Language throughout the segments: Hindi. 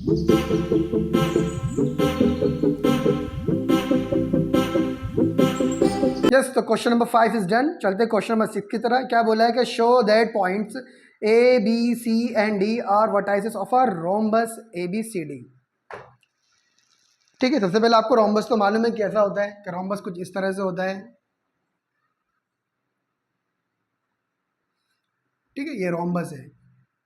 यस, तो क्वेश्चन नंबर 5 इज डन। चलते क्वेश्चन नंबर 6 की तरह। क्या बोला है कि show that points A B C and D are vertices of a rhombus A B C D. ठीक है, सबसे पहले आपको रोम्बस तो मालूम है कैसा होता है, कि रोम्बस कुछ इस तरह से होता है। ठीक है, ये रोम्बस है।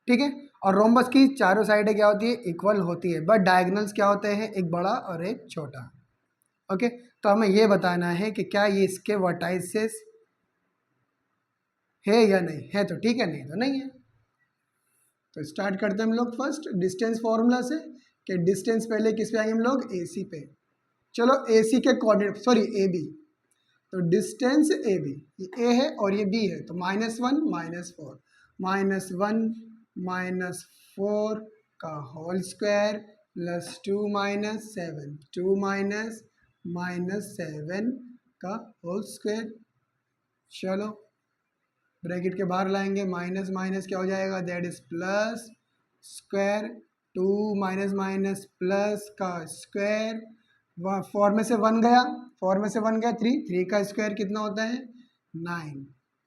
ठीक है, और रोम्बस की चारों साइडें क्या होती है, इक्वल होती है, बट डायगोनल्स क्या होते हैं, एक बड़ा और एक छोटा। ओके, तो हमें ये बताना है कि क्या ये इसके वर्टाइसेस है या नहीं है, तो ठीक है, नहीं तो नहीं है। तो स्टार्ट करते हैं हम लोग फर्स्ट डिस्टेंस फॉर्मूला से, कि डिस्टेंस पहले किस पे आएंगे हम लोग, ए सी पे। चलो ए सी के कोऑर्डिनेट, सॉरी ए बी, तो डिस्टेंस ए बी, ये ए है और ये बी है, तो -1 -4, -1 -4 का होल स्क्वायर +2 -7, 2 -7 का होल स्क्वायर। चलो ब्रैकेट के बाहर लाएंगे, माइनस माइनस क्या हो जाएगा, that is plus square, 2 minus plus का स्क्वायर, 4 में से 1 गया, 4 में से 1 गया 3, 3 का स्क्वायर कितना होता है 9,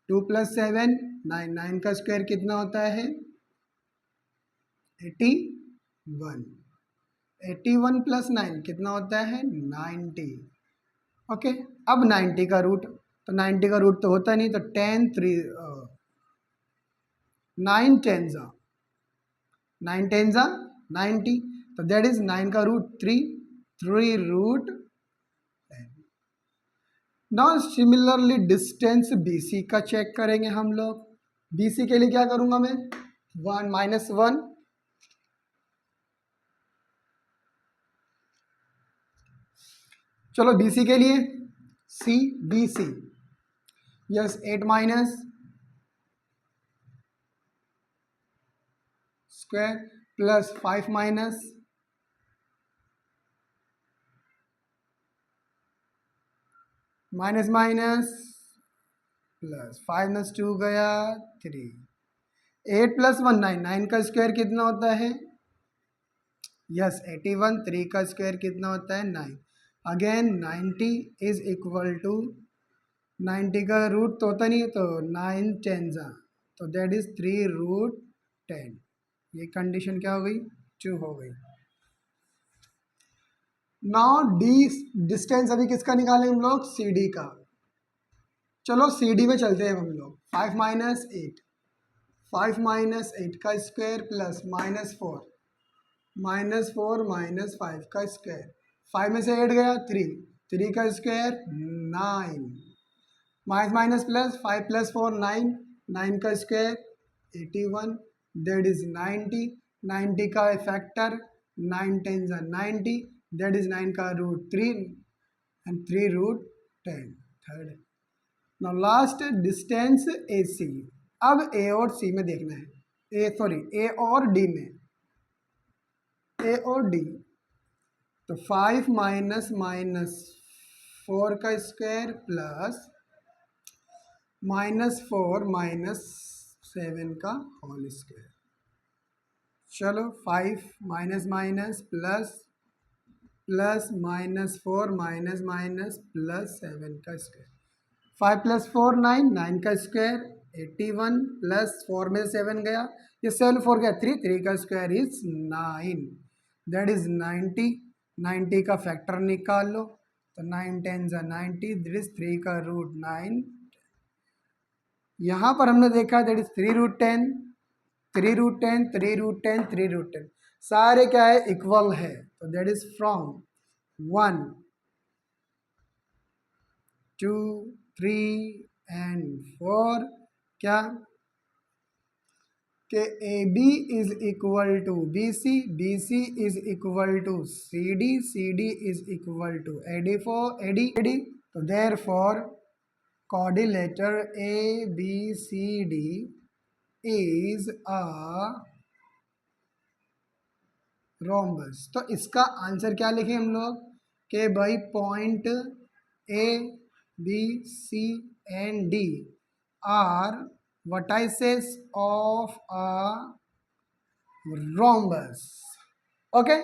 2 + 7 9, 9 का स्क्वायर कितना होता है 81, 81 + 9 कितना होता है 90। ओके, अब 90 का रूट, तो 90 का रूट तो होता नहीं, तो 10 3 9 10 90, तो दैट इज 9 का root 3, 3 root 10। Now similarly distance BC का चेक करेंगे हम लोग। BC के लिए क्या करूंगा मैं, 1 -1, चलो BC के लिए BC, yes 8 minus square plus 5 minus minus plus 5 में 2 गया 3, 8 + 1 9, 9 का स्क्वायर कितना होता है, यस 81, 3 का स्क्वायर कितना होता है 9, अगेन 90 इज इक्वल टू 90 का रूट तो होता नहीं है, तो 9 10 तो दैट इज 3 रूट 10। ये कंडीशन क्या हो गई, ट्रू हो गई। नाउ डी डिस्टेंस अभी किसका निकालेंगे हम लोग, CD का। चलो CD में चलते हैं हम लोग, 5 - 8, 5 - 8 का स्क्वायर प्लस -4 -5 का स्क्वायर, 5 में से 8 गया 3, 3 का स्क्वायर 9, माइनस प्लस 5 + 4 9, 9 का स्क्वायर 81, दैट इज 90, 90 का फैक्टर 9 10 90, दैट इज 9 का root 3 and 3 root 10, third. Now last distance AC। अब A और C में देखना है, A और D में, A और D, तो 5 -4 का स्क्वायर प्लस -4 -7 का होल स्क्वायर। चलो 5 माइनस प्लस -4 प्लस 7 का स्क्वायर, 5 + 4 9, 9 का स्क्वायर 81 प्लस 4 में 7 गया, ये 7 4 गया 3, 3 का स्क्वायर इज 9, दैट इज 90, 90 का फैक्टर निकाल लो, तो 9 10 90, दैट इज 3 का रूट 9। यहाँ पर हमने देखा that is 3 root 10, 3 root 10, 3 root 10, 3 root 10, सारे क्या है इक्वल है, तो दैट इज फ्रॉम 1 2 3 एंड 4 क्या, कि AB is equal to BC, BC is equal to CD, CD is equal to AD, तो therefore quadrilateral ABCD is a rhombus। तो इसका आंसर क्या लिखें हम लोग, कि भाई point A B C and D are vertices of a rhombus। Okay,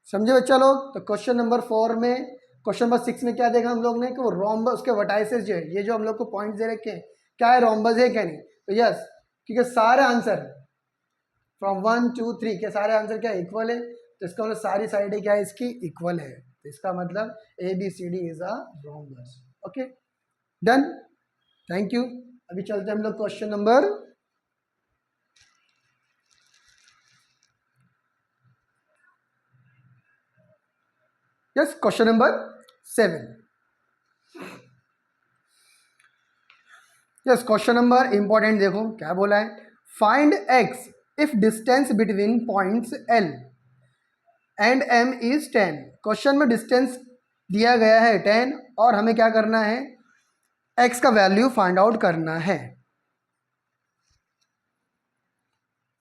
समझे बच्चा लोग। तो क्वेश्चन नंबर 4 में, क्वेश्चन नंबर 6 में क्या देखा हम लोग ने कि वो रोम्बस, उसके वर्टाइसेस जो है, ये जो हम लोग को पॉइंट्स दे रखे हैं, क्या है, रोम्बस है क्या नहीं। तो यस, क्योंकि सारे आंसर फ्रॉम 1 2 3 के सारे आंसर क्या इक्वल है, तो इसका मतलब सारी साइडें क्या है इसकी इक्वल है, तो इसका मतलब ABCD is a rhombus. Okay done, thank you. अभी चलते हैं हम लोग question number yes question number 7। Yes question number important, देखो क्या बोला है, find x if distance between points L and M is 10। Question में डिस्टेंस दिया गया है 10 और हमें क्या करना है, x का वैल्यू फाइंड आउट करना है।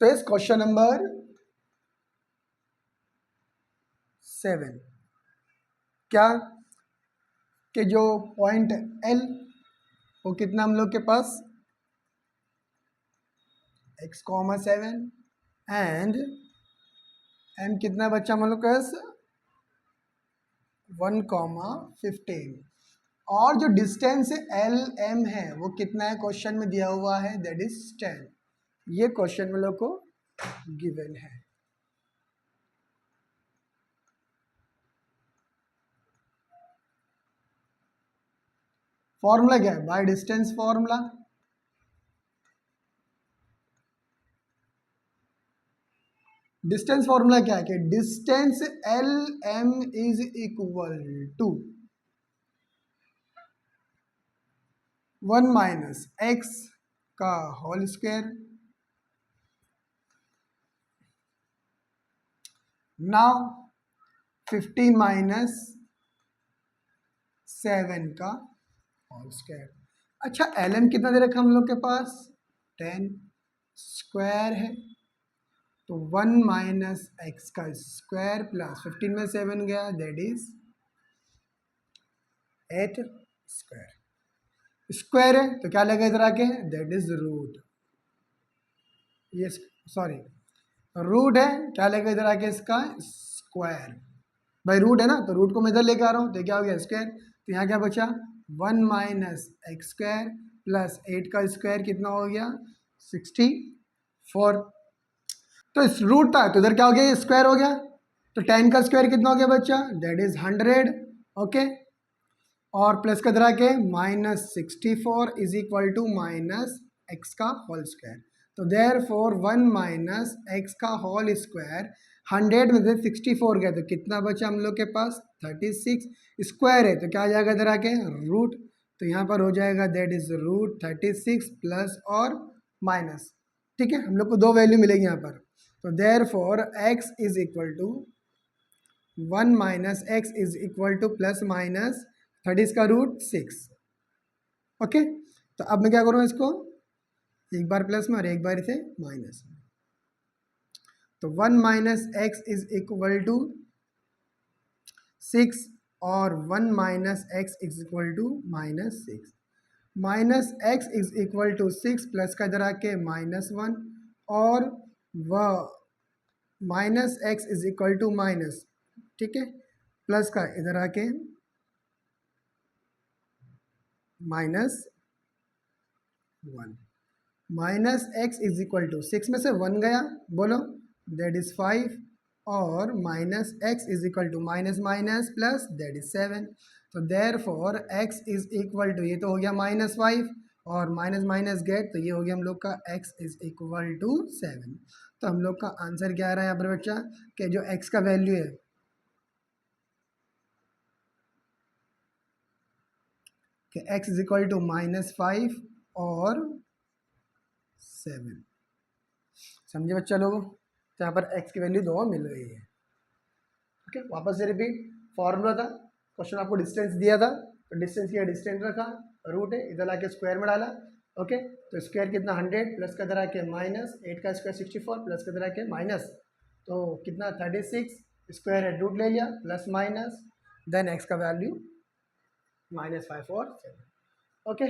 तो इस क्वेश्चन नंबर 7 क्या कि जो पॉइंट L वो कितना हम लोग के पास x,7 एंड M कितना बच्चा हम लोग के पास 1,15 और जो डिस्टेंस LM है वो कितना है क्वेश्चन में दिया हुआ है, दैट इज 10। ये क्वेश्चन में लोग को गिवन है। फॉर्मूला क्या है, by distance formula, distance formula क्या है कि distance LM is equal to 1 minus x का होल स्क्वायर। नाउ 15 माइनस 7 का होल स्क्वायर। अच्छा LM कितना दे रखा हम लोग के पास 10, स्क्वायर है तो 1 माइनस एक्स का स्क्वायर प्लस 15 में 7 गया, दैट इज 8 स्क्वायर। स्क्वायर है तो क्या लगेगा इधर आके, दैट इज रूट। ये सॉरी रूट है, क्या लगेगा इधर आके इसका स्क्वायर। भाई रूट है ना, तो रूट को मैं इधर लेके आ रहा हूँ तो क्या हो गया स्क्वायर, तो यहाँ क्या बचा 1 माइनस एक्स स्क्वायर प्लस 8 का स्क्वायर कितना हो गया 64। तो इस रूट था तो इधर क्या हो गया, ये स्क्वायर हो गया, तो 10 का स्क्वायर कितना हो गया बच्चा, दैट इज 100। ओके और प्लस का इधर के -64 is equal to minus x का होल स्क्वायर। तो देयर फोर 1 माइनस एक्स का होल स्क्वायर 100 में से 64 गया तो कितना बचा हम लोग के पास 36। स्क्वायर है तो क्या आ जाएगा इधर आके रूट, तो यहाँ पर हो जाएगा दैट इज रूट 36 प्लस और माइनस। ठीक है, हम लोग को दो वैल्यू मिलेगी यहाँ पर। तो therefore x is equal to 1 minus x is equal to plus minus 30 का रूट 6। ओके तो अब मैं क्या करूँ इसको, एक बार प्लस में और एक बार इसे माइनस में। तो 1 minus x is equal to 6 और 1 minus x is equal to -6। Minus x is equal to 6 plus का इधर आके -1 और वह minus x is equal to minus, ठीक है, प्लस का इधर आके -1। Minus x is equal to 6 में से 1 गया, बोलो दैट इज 5 और minus x is equal to minus minus plus that is 7। तो therefore x is equal to, ये तो हो गया -5 और माइनस माइनस गेट, तो ये हो गया हम लोग का x इज इक्वल टू 7। तो हम लोग का आंसर क्या आ रहा है यहाँ पर बच्चा कि जो x का वैल्यू है कि x इज इक्वल टू -5 और 7। समझे बच्चा लोगों, तो यहाँ पर x की वैल्यू दो मिल गई है। ओके वापस से रिपीट, फॉर्मूला था, क्वेश्चन आपको डिस्टेंस दिया था तो डिस्टेंस किया, डिस्टेंस रखा, रूट है इधर आके स्क्वायर में डाला। ओके तो स्क्वायर कितना 100 प्लस का इधर आके -8 का स्क्वायर 64 प्लस का इधर आके माइनस, तो कितना 36, स्क्वायर है रूट ले लिया प्लस माइनस, देन एक्स का वैल्यू -5 और 7। ओके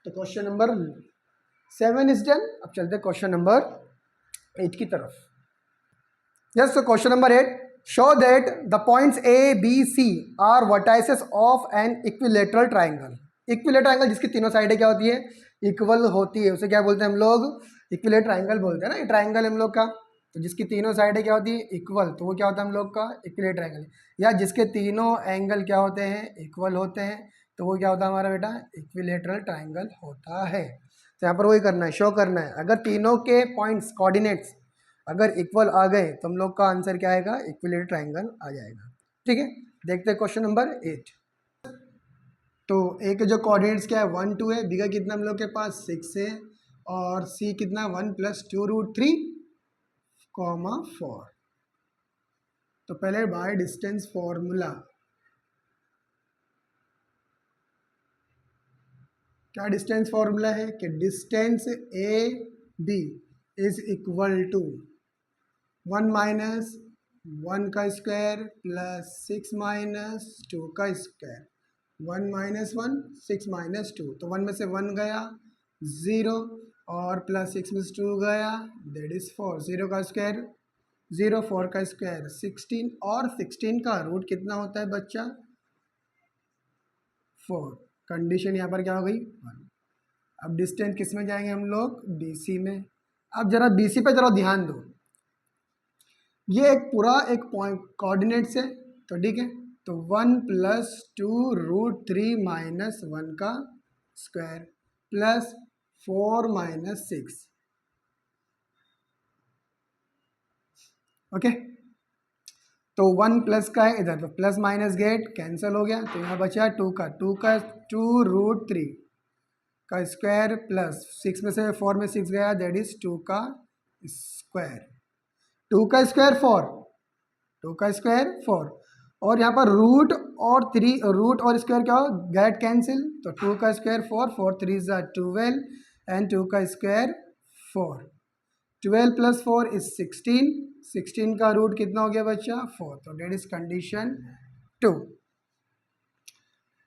तो क्वेश्चन नंबर 7 इज डन। अब चलते क्वेश्चन नंबर 8 की तरफ। Yes, so question number 8, show that the points A, B, C are vertices of an equilateral triangle. Equilateral triangle जिसकी तीनों साइडें क्या होती है, इक्वल होती है, उसे क्या बोलते हैं हम लोग, इक्विलेटरल ट्राइंगल बोलते हैं ना। ये ट्राइंगल हम लोग का, तो जिसकी तीनों साइडें क्या होती है, इक्वल, तो वो क्या होता है हम लोग का इक्विलेटरल ट्राइंगल। या जिसके तीनों एंगल क्या होते हैं, इक्वल होते हैं, तो वो क्या होता है हमारा बेटा, इक्विलेटरल ट्राइंगल होता है। तो यहाँ पर वही करना है, शो करना है, अगर तीनों के पॉइंट्स कोऑर्डिनेट्स अगर इक्वल आ गए तो हम लोग का आंसर क्या आएगा, इक्विलेटरल ट्राइंगल आ जाएगा। ठीक है, देखते हैं क्वेश्चन नंबर 8। तो ए के जो कोऑर्डिनेट्स क्या है 1 2 है, बी का कितना हम लोग के पास 6 है, और सी कितना 1 + 2√3, 4। तो पहले बाय डिस्टेंस फॉर्मूला, क्या डिस्टेंस फॉर्मूला है कि distance A B is equal to 1 - 1 का स्क्वायर प्लस 6 - 2 का स्क्वायर। 1 - 1 6 - 2, तो 1 में से 1 गया 0, और प्लस 6 में से 2 गया, दैट इज 4। 0 का स्क्वायर 0, 4 का स्क्वायर 16, और 16 का रूट कितना होता है बच्चा, 4। कंडीशन यहाँ पर क्या हो गई 1। अब डिस्टेंस किस में जाएंगे हम लोग, BC में। अब जरा BC पे जरा ध्यान दो, ये एक पूरा एक पॉइंट कोऑर्डिनेट्स है, तो ठीक है, तो 1 + 2√3 - 1 का स्क्वायर प्लस 4 - 6, ओके। तो 1 प्लस का है इधर, तो प्लस माइनस गेट कैंसिल हो गया, तो यहाँ बचा 2 का 2√3 का स्क्वायर प्लस 6 में से 4 में 6 गया, दैट इज 2 का स्क्वायर। 2 का स्क्वायर 4, 2 का स्क्वायर 4, और यहाँ पर रूट और 3, रूट और स्क्वायर क्या हो, गेट कैंसिल, तो 2 का स्क्वायर 4, 4 3 = 12, एंड 2 का स्क्वायर 4। 12 + 4 = 16, 16 का रूट कितना हो गया बच्चा, 4, तो डेट इज कंडीशन 2।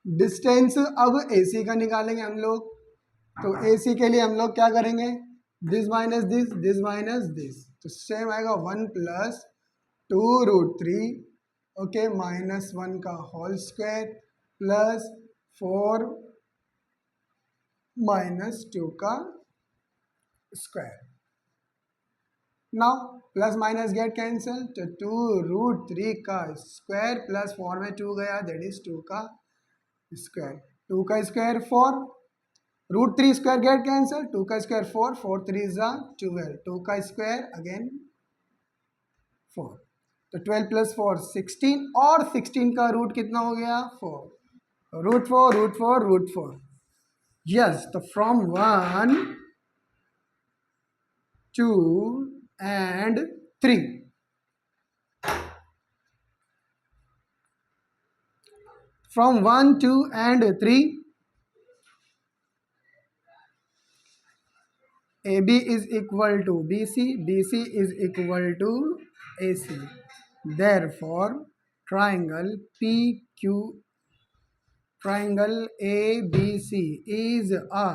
डिस्टेंस अब AC का निकालेंगे हम लोग, तो AC के लिए हम लोग क्या करेंगे, this minus this, this minus this, तो सेम आएगा 1 + 2√3, ओके, -1 का होल स्क्वायर प्लस 4 - 2 का square. Now plus minus get cancel, तो 2√3 का स्क्वायर प्लस 4 में 2 गया, दैट इज 2 का स्क्वायर। 2 का स्क्वायर 4, √3 स्क्वायर गेट कैंसिल, 2 का स्क्वायर 4, 4 3 = 12, 2 का स्क्वायर अगेन 4, तो 12 + 4 16, और 16 का रूट कितना हो गया 4, √4 √4 √4। यस, तो from 1 2 and 3, from 1 2 and 3, AB is equal to BC, BC is equal to AC, therefore triangle PQ, triangle ABC is a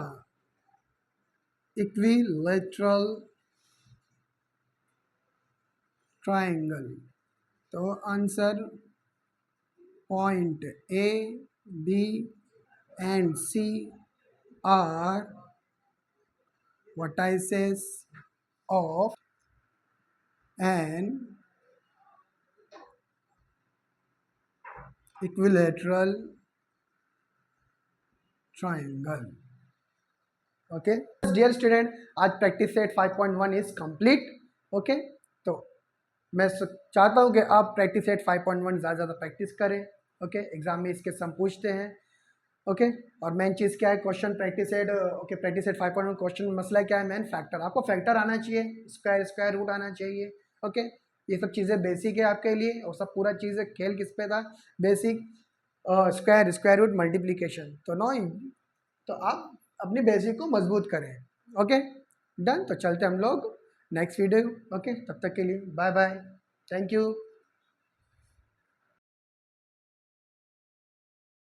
equilateral triangle। तो answer point A, B and C are vertices of an equilateral triangle। Okay dear student, आज practice set 5.1 is complete. Okay, तो मैं चाहता हूँ कि आप प्रैक्टिस सेट 5.1 ज़्यादा प्रैक्टिस करें। ओके, एग्जाम में इसके सम पूछते हैं। ओके, और मेन चीज़ क्या है, question practice set, okay practice set 5.1 question मसला क्या है, मेन फैक्टर, आपको फैक्टर आना चाहिए, स्क्वायर रूट आना चाहिए। ओके, ये सब चीज़ें बेसिक है आपके लिए, और सब पूरा चीज़ खेल किस पे था, बेसिक स्क्वायर रूट मल्टीप्लीकेशन। तो नो, तो आप अपनी बेसिक को मजबूत करें। ओके डन, तो चलते हम लोग नेक्स्ट वीडियो। ओके, तब तक के लिए बाय बाय, थैंक यू।